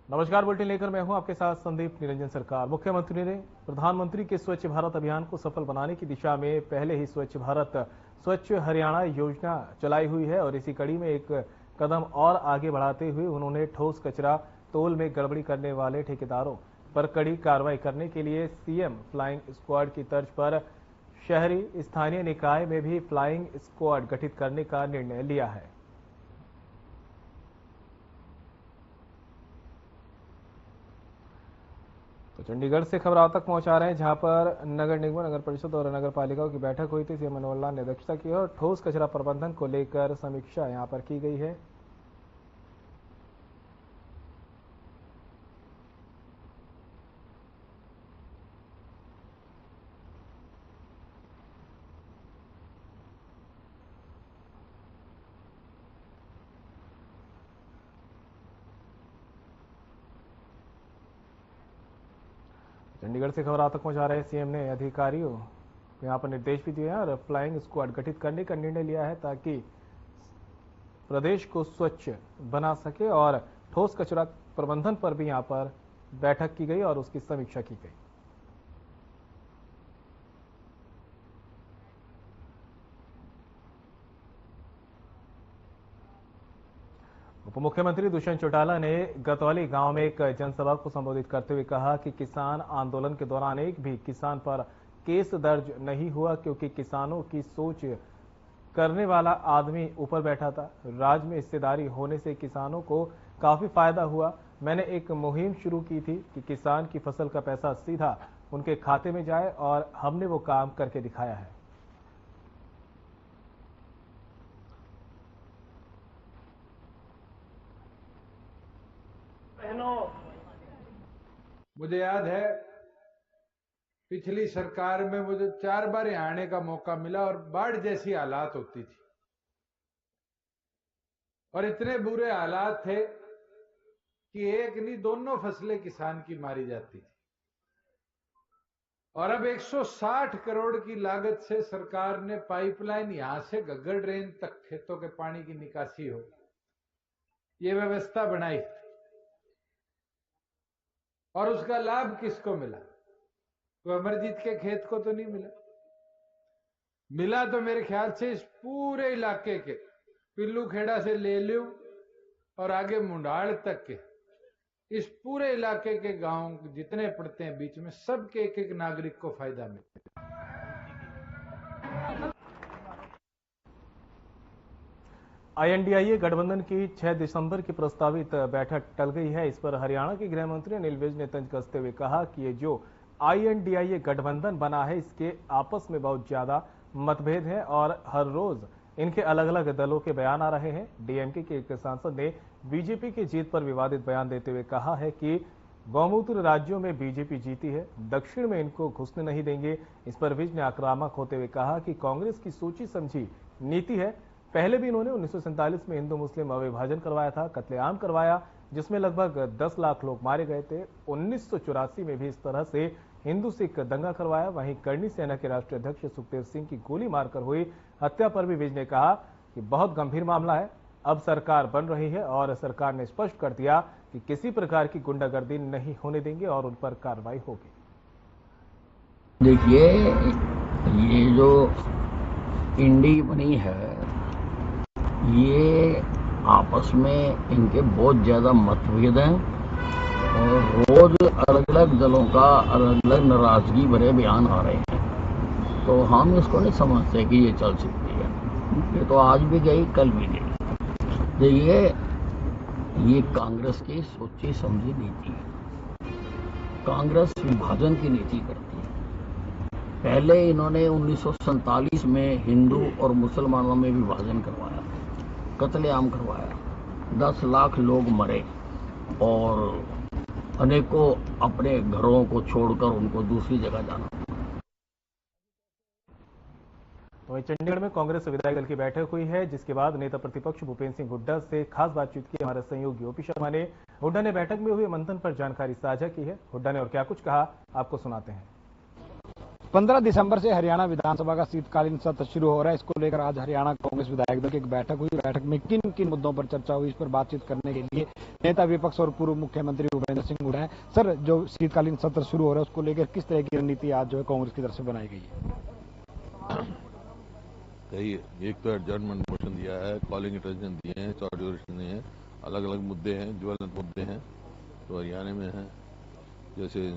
नमस्कार, बुलेटिन लेकर मैं हूं आपके साथ संदीप निरंजन सरकार। मुख्यमंत्री ने प्रधानमंत्री के स्वच्छ भारत अभियान को सफल बनाने की दिशा में पहले ही स्वच्छ भारत स्वच्छ हरियाणा योजना चलाई हुई है और इसी कड़ी में एक कदम और आगे बढ़ाते हुए उन्होंने ठोस कचरा तोल में गड़बड़ी करने वाले ठेकेदारों पर कड़ी कार्रवाई करने के लिए सीएम फ्लाइंग स्क्वाड की तर्ज पर शहरी स्थानीय निकाय में भी फ्लाइंग स्क्वाड गठित करने का निर्णय लिया है। तो चंडीगढ़ से खबर आप तक पहुंचा रहे हैं, जहां पर नगर निगम, नगर परिषद और नगर पालिकाओं की बैठक हुई थी। सीएम मनोहर लाल ने अध्यक्षता की और ठोस कचरा प्रबंधन को लेकर समीक्षा यहां पर की गई है। चंडीगढ़ से खबर आप तक पहुंचा रहे हैं। सीएम ने अधिकारियों को यहां पर निर्देश भी दिए हैं और फ्लाइंग स्क्वाड गठित करने का निर्णय लिया है ताकि प्रदेश को स्वच्छ बना सके और ठोस कचरा प्रबंधन पर भी यहां पर बैठक की गई और उसकी समीक्षा की गई। उप मुख्यमंत्री दुष्यंत चौटाला ने गतौली गांव में एक जनसभा को संबोधित करते हुए कहा कि किसान आंदोलन के दौरान एक भी किसान पर केस दर्ज नहीं हुआ, क्योंकि किसानों की सोच करने वाला आदमी ऊपर बैठा था। राज्य में हिस्सेदारी होने से किसानों को काफी फायदा हुआ। मैंने एक मुहिम शुरू की थी कि किसान की फसल का पैसा सीधा उनके खाते में जाए और हमने वो काम करके दिखाया है। मुझे याद है पिछली सरकार में मुझे 4 बार यहाँ आने का मौका मिला और बाढ़ जैसी हालात होती थी और इतने बुरे हालात थे कि एक नहीं दोनों फसलें किसान की मारी जाती थी। और अब 160 करोड़ की लागत से सरकार ने पाइपलाइन यहां से घग्गर ड्रेन तक खेतों के पानी की निकासी हो, ये व्यवस्था बनाई और उसका लाभ किसको मिला? तो अमरजीत के खेत को तो नहीं मिला। मिला तो मेरे ख्याल से इस पूरे इलाके के पिल्लू खेड़ा से ले लूं और आगे मुंडाड़ तक के इस पूरे इलाके के गांव जितने पड़ते हैं बीच में, सबके एक एक नागरिक को फायदा मिला। आईएनडीआईए गठबंधन की 6 दिसंबर की प्रस्तावित बैठक टल गई है। इस पर हरियाणा के गृह मंत्री अनिल विज ने तंज कसते हुए कहा कि ये जो आईएनडीआईए गठबंधन बना है, इसके आपस में बहुत ज्यादा मतभेद है और हर रोज इनके अलग अलग दलों के बयान आ रहे हैं। डीएमके के एक सांसद ने बीजेपी की जीत पर विवादित बयान देते हुए कहा है कि गौमूत्र राज्यों में बीजेपी जीती है, दक्षिण में इनको घुसने नहीं देंगे। इस पर विज ने आक्रामक होते हुए कहा कि कांग्रेस की सोची समझी नीति है। पहले भी इन्होंने 1947 में हिंदू मुस्लिम अविभाजन करवाया था, कत्लेआम करवाया, जिसमें लगभग 10 लाख लोग मारे गए थे। 1984 में भी इस तरह से हिंदू सिख दंगा करवाया। वहीं करनी सेना के राष्ट्रीय अध्यक्ष सुखदेव सिंह की गोली मारकर हुई हत्या पर भी विज ने कहा कि बहुत गंभीर मामला है। अब सरकार बन रही है और सरकार ने स्पष्ट कर दिया कि किसी प्रकार की गुंडागर्दी नहीं होने देंगे और उन पर कार्रवाई होगी। देखिए, ये जो इंडी बनी है, ये आपस में इनके बहुत ज्यादा मतभेद हैं और रोज अलग अलग दलों का अलग अलग नाराजगी भरे बयान आ रहे हैं। तो हम इसको नहीं समझते कि ये चल सकती है। ये तो आज भी गई, कल भी गई। देखिए, ये कांग्रेस की सोची समझी नीति है। कांग्रेस विभाजन की नीति करती है। पहले इन्होंने 1947 में हिंदू और मुसलमानों में विभाजन करवाया, कत्लेआम करवाया, 10 लाख लोग मरे और अनेकों अपने घरों को छोड़कर उनको दूसरी जगह जाना। वहीं चंडीगढ़ में कांग्रेस विधायक दल की बैठक हुई है, जिसके बाद नेता प्रतिपक्ष भूपेंद्र सिंह हुड्डा से खास बातचीत की हमारे सहयोगी ओपी शर्मा ने। हुड्डा ने बैठक में हुए मंथन पर जानकारी साझा की है। हुड्डा ने और क्या कुछ कहा, आपको सुनाते हैं। 15 दिसंबर से हरियाणा विधानसभा का शीतकालीन सत्र शुरू हो रहा है। इसको लेकर आज हरियाणा कांग्रेस विधायक दल की एक बैठक हुई। बैठक में किन किन मुद्दों पर चर्चा हुई, इस पर बातचीत करने के लिए नेता विपक्ष और पूर्व मुख्यमंत्री भूपेंद्र सिंह हुड्डा हैं। सर, जो शीतकालीन सत्र शुरू हो रहा है उसको लेकर किस तरह की रणनीति आज जो है कांग्रेस की तरफ से बनाई गई है? कई एक तो एडजर्नमेंट मोशन दिया है, कॉलिंग अटेंशन दिए हैं, शॉर्ट ड्यूरेशन दिए हैं, अलग अलग मुद्दे हैं, ज्वलंत मुद्दे हैं तो हरियाणा में हैं। जैसे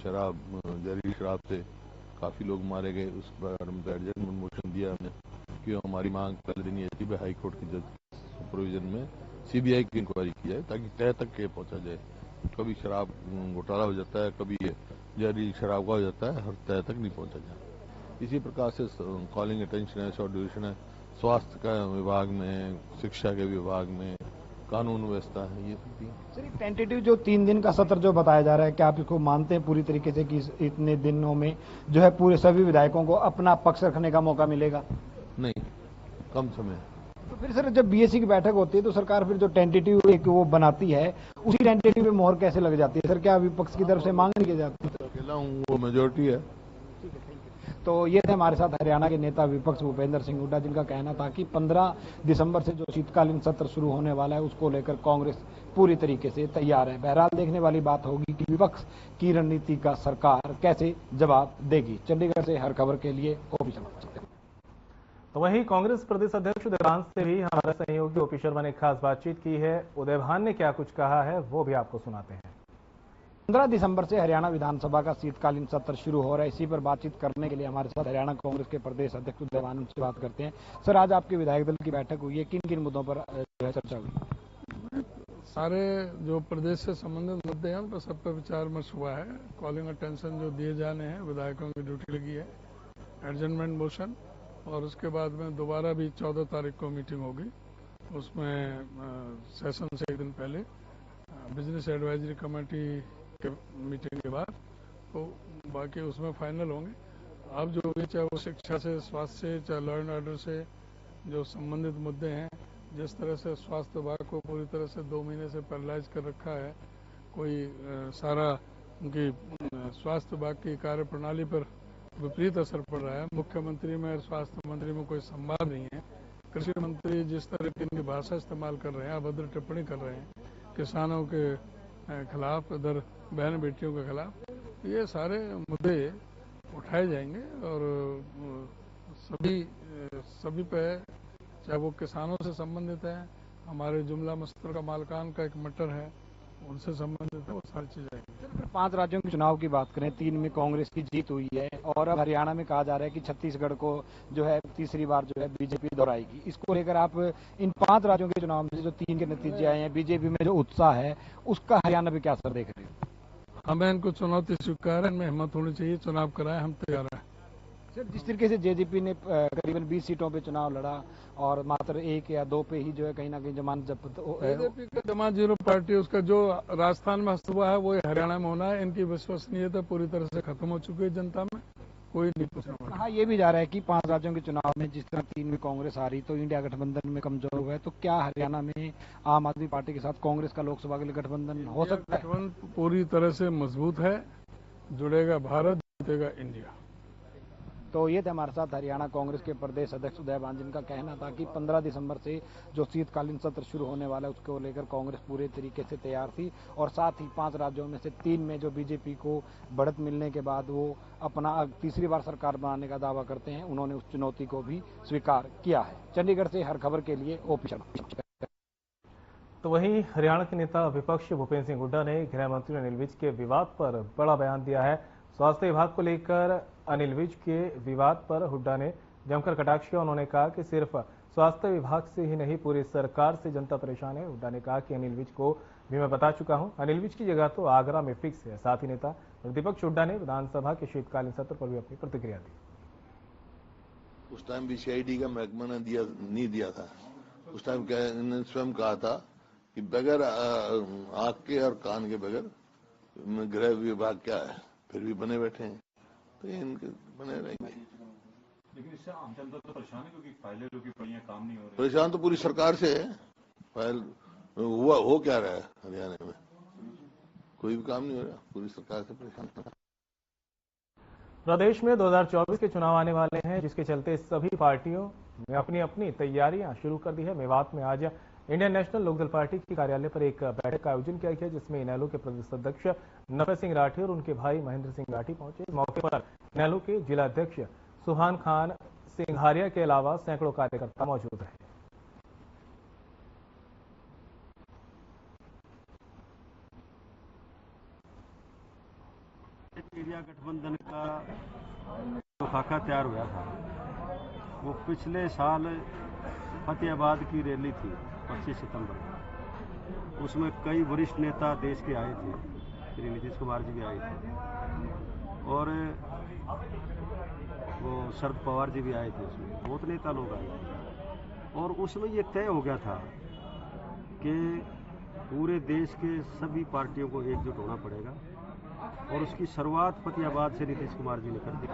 शराब, जहरीली शराब से काफी लोग मारे गए, उस पर एडजर्नमेंट मोशन दिया हमने कि हमारी मांग पहले दिन ये थी कि हाई कोर्ट की जज सुपरविजन में सीबीआई की इंक्वायरी की जाए ताकि तह तक के पहुंचा जाए। कभी शराब घोटाला हो जाता है, कभी जहरीली शराब का हो जाता है, हर तह तक नहीं पहुंचा जाए। इसी प्रकार से कॉलिंग अटेंशन है, शॉर्ट ड्यूरेशन है, स्वास्थ्य का विभाग में, शिक्षा के विभाग में, कानून व्यवस्था है, ये सब। सर, टेंटेटिव जो 3 दिन का सत्र जो बताया जा रहा है, क्या आप इसको मानते हैं पूरी तरीके से कि इतने दिनों में जो है पूरे सभी विधायकों को अपना पक्ष रखने का मौका मिलेगा? नहीं, कम समय। तो फिर सर, जब बीएससी की बैठक होती है तो सरकार फिर जो टेंटेटिव एक वो बनाती है, उसी टेंटेटिव पे मोहर कैसे लग जाती है? सर, क्या विपक्ष की तरफ से मांग नहीं की जाती? अकेला हूँ, वो मेजोरिटी है। तो ये थे हमारे साथ हरियाणा के नेता विपक्ष भूपेंद्र सिंह हुड्डा, जिनका कहना था कि 15 दिसंबर से जो शीतकालीन सत्र शुरू होने वाला है उसको लेकर कांग्रेस पूरी तरीके से तैयार है। बहरहाल देखने वाली बात होगी कि विपक्ष की रणनीति का सरकार कैसे जवाब देगी। चंडीगढ़ से हर खबर के लिए ओपी शर्मा। तो वहीं कांग्रेस प्रदेश अध्यक्ष उदयभान से भी हमारे सहयोगी ओपी शर्मा ने खास बातचीत की है। उदयभान ने क्या कुछ कहा है वो भी आपको सुनाते हैं। 15 दिसंबर से हरियाणा विधानसभा का शीतकालीन सत्र शुरू हो रहा है। इसी पर बातचीत करने के लिए हमारे साथ हरियाणा कांग्रेस के प्रदेश अध्यक्ष उदयभान, उनसे बात करते हैं। सर, आज आपके विधायक दल की बैठक हुई है, किन किन मुद्दों पर जो है चर्चा हुई? सारे जो प्रदेश से संबंधित मुद्दे हैं उन पर सब पर विचार विमर्श हुआ है। कॉलिंग अटेंशन जो दिए जाने हैं, विधायकों की ड्यूटी लगी है, एडजर्नमेंट मोशन, और उसके बाद में दोबारा भी 14 तारीख को मीटिंग होगी। उसमें सेशन से एक दिन पहले बिजनेस एडवाइजरी कमेटी के मीटिंग के बाद तो बाकी उसमें फाइनल होंगे। अब जो भी, चाहे वो शिक्षा से, स्वास्थ्य से, चाहे लॉ एंड ऑर्डर से जो संबंधित मुद्दे हैं, जिस तरह से स्वास्थ्य विभाग को पूरी तरह से 2 महीने से पैरालाइज कर रखा है, कोई सारा उनकी स्वास्थ्य विभाग की कार्य प्रणाली पर विपरीत असर पड़ रहा है। मुख्यमंत्री में और स्वास्थ्य मंत्री में कोई संवाद नहीं है। कृषि मंत्री जिस तरह की इनकी भाषा इस्तेमाल कर रहे हैं, अभद्र टिप्पणी कर रहे हैं किसानों के खिलाफ, इधर बहन बेटियों के खिलाफ, ये सारे मुद्दे उठाए जाएंगे और सभी पे, चाहे वो किसानों से संबंधित है, हमारे जुमला मस्तर का मालकान का एक मटर है, उनसे संबंधित है, वो सारी चीजें आएंगी। 5 राज्यों के चुनाव की बात करें, 3 में कांग्रेस की जीत हुई है और अब हरियाणा में कहा जा रहा है कि छत्तीसगढ़ को जो है तीसरी बार जो है बीजेपी दोहराएगी। इसको लेकर आप इन 5 राज्यों के चुनाव में जो 3 के नतीजे आए हैं, बीजेपी में जो उत्साह है उसका हरियाणा में क्या असर देख रहे हैं? हमें इनको चुनौती स्वीकार है, इनमें हिम्मत होनी चाहिए, चुनाव कराए, हम तैयार हैं। सर, जिस तरीके से जेजेपी ने करीबन 20 सीटों पे चुनाव लड़ा और मात्र 1 या 2 पे ही जो है कहीं ना कहीं जमानत जब्त, बीजेपी का जमात जीरो पार्टी, उसका जो राजस्थान में हस्त हुआ है वो हरियाणा में होना है। इनकी विश्वसनीयता पूरी तरह से खत्म हो चुकी है जनता में, कोई नहीं पूछना। हाँ, ये भी जा रहा है कि 5 राज्यों के चुनाव में जिस तरह 3 में कांग्रेस हारी तो इंडिया गठबंधन में कमजोर हुआ है, तो क्या हरियाणा में आम आदमी पार्टी के साथ कांग्रेस का लोकसभा के लिए गठबंधन हो सकता है? गठबंधन पूरी तरह से मजबूत है, जुड़ेगा भारत, जीतेगा इंडिया। तो ये थे हमारे साथ हरियाणा कांग्रेस के प्रदेश अध्यक्ष उदयभान, जिनका कहना था कि 15 दिसंबर से जो शीतकालीन सत्र शुरू होने वाला है उसको लेकर कांग्रेस पूरे तरीके से तैयार थी और साथ ही 5 राज्यों में से 3 में जो बीजेपी को बढ़त मिलने के बाद वो अपना तीसरी बार सरकार बनाने का दावा करते हैं, उन्होंने उस चुनौती को भी स्वीकार किया है। चंडीगढ़ से हर खबर के लिए ओपी शर्मा। तो वहीं हरियाणा के नेता विपक्ष भूपेंद्र सिंह हुड्डा ने गृह मंत्री अनिल विज के विवाद पर बड़ा बयान दिया है। स्वास्थ्य विभाग को लेकर अनिल विज के विवाद पर हुड्डा ने जमकर कटाक्ष किया। उन्होंने कहा कि सिर्फ स्वास्थ्य विभाग से ही नहीं पूरी सरकार से जनता परेशान है। हुड्डा ने कहा कि अनिल विज को भी मैं बता चुका हूं, अनिल विज की जगह तो आगरा में फिक्स है। साथ ही नेता प्रतिपक्ष हुड्डा ने विधानसभा के शीतकालीन सत्र पर भी अपनी प्रतिक्रिया दी। उस टाइम भी सीआईडी का महकमा ने नहीं दिया था। उस टाइम इन्होंने स्वयं कहा था कि बगैर आंख के और कान के बगैर गृह विभाग क्या है, फिर भी बने बैठे हैं, तो ये इनके बने रहेंगे। लेकिन इससे आम जनता तो परेशान है क्योंकि फाइलें रुकी पड़ी हैं, काम नहीं हो रहे। परेशान तो पूरी सरकार से है। फाइल हुआ हो क्या रहा है हरियाणा में, कोई भी काम नहीं हो रहा, पूरी सरकार से परेशान। प्रदेश में 2024 के चुनाव आने वाले हैं, जिसके चलते सभी पार्टियों ने अपनी अपनी तैयारियां शुरू कर दी है। मेवात में आज इंडियन नेशनल लोकदल पार्टी के कार्यालय पर एक बैठक का आयोजन किया गया, जिसमें इनेलो के प्रदेश अध्यक्ष नफे सिंह राठी और उनके भाई महेंद्र सिंह राठी पहुंचे। इस मौके पर इनेलो के जिला अध्यक्ष सुहान खान सिंघारिया के अलावा सैकड़ों कार्यकर्ता मौजूद रहे। इंडिया गठबंधन का जो खाका तैयार हुआ था वो पिछले साल फतेहाबाद की रैली थी 25 सितंबर को। उसमें कई वरिष्ठ नेता देश के आए थे, श्री नीतीश कुमार जी भी आए थे और वो शरद पवार जी भी आए थे। उसमें बहुत नेता लोग आए थे और उसमें ये तय हो गया था कि पूरे देश के सभी पार्टियों को एकजुट होना पड़ेगा और उसकी शुरुआत फतेहाबाद से नीतीश कुमार जी ने कर दी।